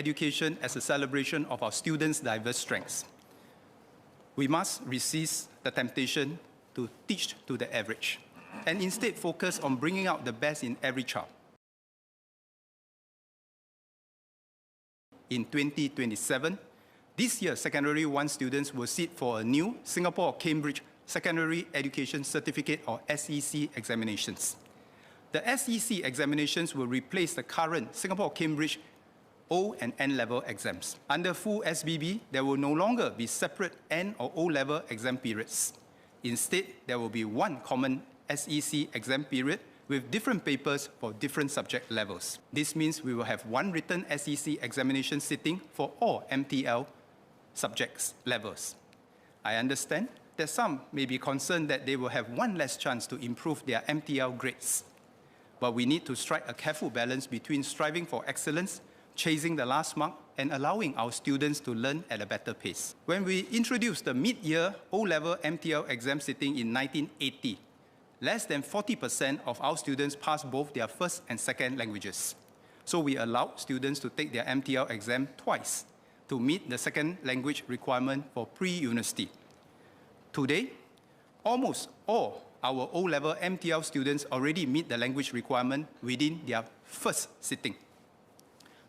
education as a celebration of our students' diverse strengths. We must resist the temptation to teach to the average, and instead focus on bringing out the best in every child. In 2027, this year, Secondary 1 students will sit for a new Singapore or Cambridge Secondary Education Certificate or SEC examinations. The SEC examinations will replace the current Singapore or Cambridge O and N-level exams. Under full SBB, there will no longer be separate N or O-level exam periods. Instead, there will be one common SEC exam period with different papers for different subject levels. This means we will have one written SEC examination sitting for all MTL subjects levels. I understand that some may be concerned that they will have one less chance to improve their MTL grades. But we need to strike a careful balance between striving for excellence, chasing the last mark, and allowing our students to learn at a better pace. When we introduced the mid-year O-level MTL exam sitting in 1980, less than 40% of our students passed both their first and second languages. So we allowed students to take their MTL exam twice to meet the second language requirement for pre-university. Today, almost all our O-level MTL students already meet the language requirement within their first sitting.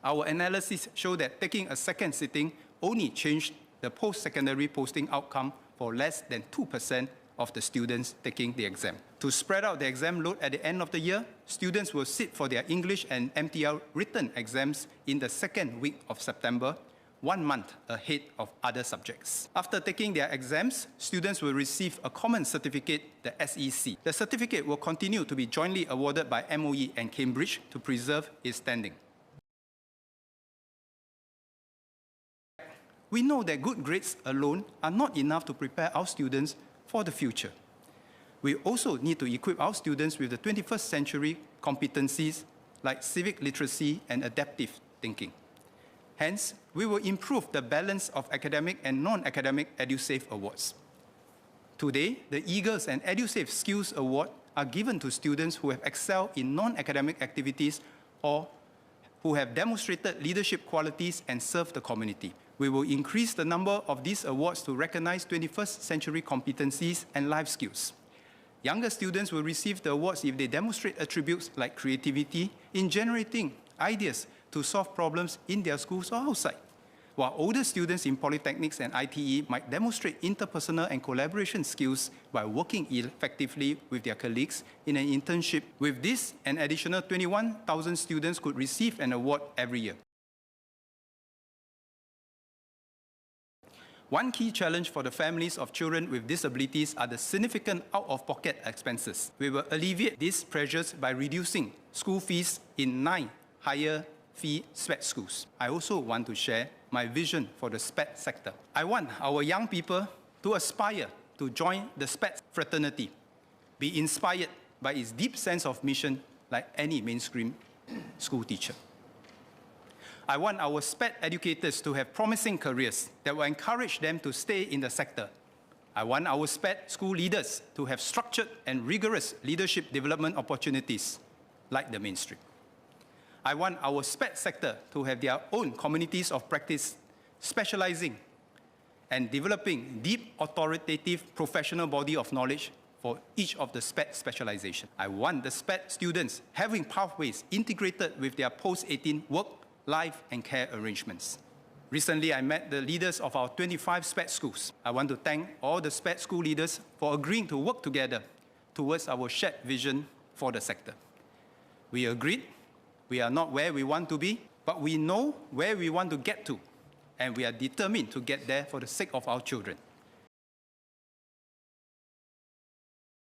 Our analysis show that taking a second sitting only changed the post-secondary posting outcome for less than 2% of the students taking the exam. To spread out the exam load at the end of the year, students will sit for their English and MTL written exams in the second week of September, 1 month ahead of other subjects. After taking their exams, students will receive a common certificate, the SEC. The certificate will continue to be jointly awarded by MOE and Cambridge to preserve its standing. We know that good grades alone are not enough to prepare our students for the future. We also need to equip our students with the 21st century competencies like civic literacy and adaptive thinking. Hence, we will improve the balance of academic and non-academic Edusave awards. Today, the Eagles and Edusave Skills Award are given to students who have excelled in non-academic activities or who have demonstrated leadership qualities and served the community. We will increase the number of these awards to recognize 21st century competencies and life skills. Younger students will receive the awards if they demonstrate attributes like creativity in generating ideas to solve problems in their schools or outside, while older students in polytechnics and ITE might demonstrate interpersonal and collaboration skills by working effectively with their colleagues in an internship. With this, an additional 21,000 students could receive an award every year. One key challenge for the families of children with disabilities are the significant out-of-pocket expenses. We will alleviate these pressures by reducing school fees in 9 higher fee SPED schools. I also want to share my vision for the SPED sector. I want our young people to aspire to join the SPED fraternity, be inspired by its deep sense of mission like any mainstream school teacher. I want our SPED educators to have promising careers that will encourage them to stay in the sector. I want our SPED school leaders to have structured and rigorous leadership development opportunities like the mainstream. I want our SPED sector to have their own communities of practice, specializing and developing deep authoritative professional body of knowledge for each of the SPED specialization. I want the SPED students having pathways integrated with their post-18 work, life and care arrangements. Recently, I met the leaders of our 25 SPED schools. I want to thank all the SPED school leaders for agreeing to work together towards our shared vision for the sector. We agreed we are not where we want to be, but we know where we want to get to, and we are determined to get there for the sake of our children.